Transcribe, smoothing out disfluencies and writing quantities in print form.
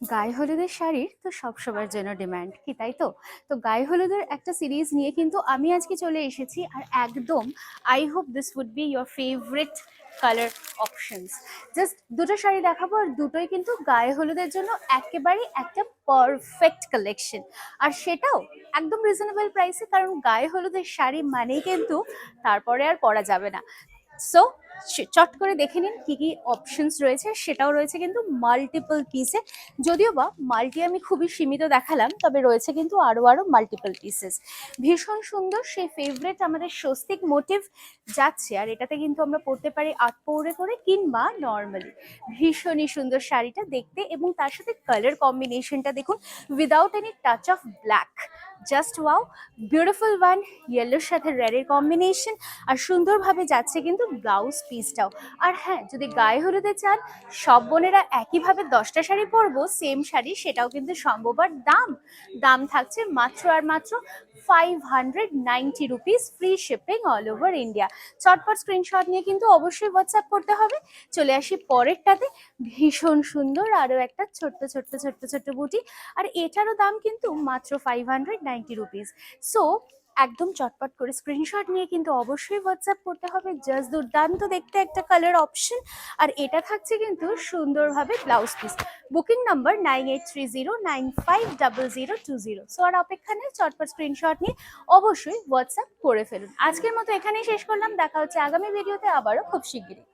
গায়ে হলুদের শাড়ির তো সবসময়ের জন্য ডিমান্ড কি তাই তো? তো গায়ে হলুদের একটা সিরিজ নিয়ে কিন্তু আমি আজকে চলে এসেছি, আর একদম I hope this would be your favourite colour options. Just দুটো শাড়ি দেখাবো, আর দুটোই কিন্তু গায়ে হলুদের জন্য একেবারেই একটা পারফেক্ট কালেকশন, আর সেটাও একদম রিজনেবল প্রাইসে, কারণ গায়ে হলুদের শাড়ি মানেই কিন্তু তারপরে আর পরা যাবে না। সো চট করে দেখে নিন কি কি অপশনস রয়েছে, সেটাও রয়েছে কিন্তু মাল্টিপল পিসে। যদিও বা মাল্টি আমি খুবই সীমিত দেখালাম, তবে রয়েছে কিন্তু আরো আরো মাল্টিপল পিসেস। ভীষণ সুন্দর সেই ফেভারিট আমাদের স্বস্তিক মোটিভ যাচ্ছে, আর এটাতে কিন্তু আমরা পরতে পারি আটপৌরে করে কিংবা নর্মালি। ভীষণই সুন্দর শাড়িটা দেখতে, এবং তার সাথে কালার কম্বিনেশনটা দেখুন, without any touch of black. Just wow, beautiful one. ইয়েলোর সাথে রেডের কম্বিনেশন, আর সুন্দরভাবে যাচ্ছে কিন্তু ব্লাউজ পিসটাও। আর হ্যাঁ, যদি গায়ে হলুদে চান সব বোনেরা একইভাবে 10টা শাড়ি পরবো সেম শাড়ি, সেটাও কিন্তু সম্ভব। আর দাম দাম থাকছে মাত্র আর মাত্র 590 rupees, free shipping all over India. চটপট স্ক্রিনশট নিয়ে কিন্তু অবশ্যই হোয়াটসঅ্যাপ করতে হবে। চলে আসি পরেরটাতে। ভীষণ সুন্দর আরো একটা ছোট্ট ছোট্ট ছোট্ট ছোট্ট বুটি, আর এটারও দাম কিন্তু মাত্র 590 রুপিস। সো একদম চটপট করে স্ক্রিনশট নিয়ে কিন্তু অবশ্যই হোয়াটসঅ্যাপ করতে হবে। জাস্ট দুর্দান্ত দেখতে একটা কালার অপশন, আর এটা থাকছে কিন্তু সুন্দরভাবে blouse piece. Booking number 9830950020। So আর অপেক্ষা নেই, চটপট স্ক্রিনশট নিয়ে অবশ্যই হোয়াটসঅ্যাপ করে ফেলুন। আজকের মতো এখানেই শেষ করলাম, দেখা হচ্ছে আগামী ভিডিওতে আবারও খুব শিগগিরই।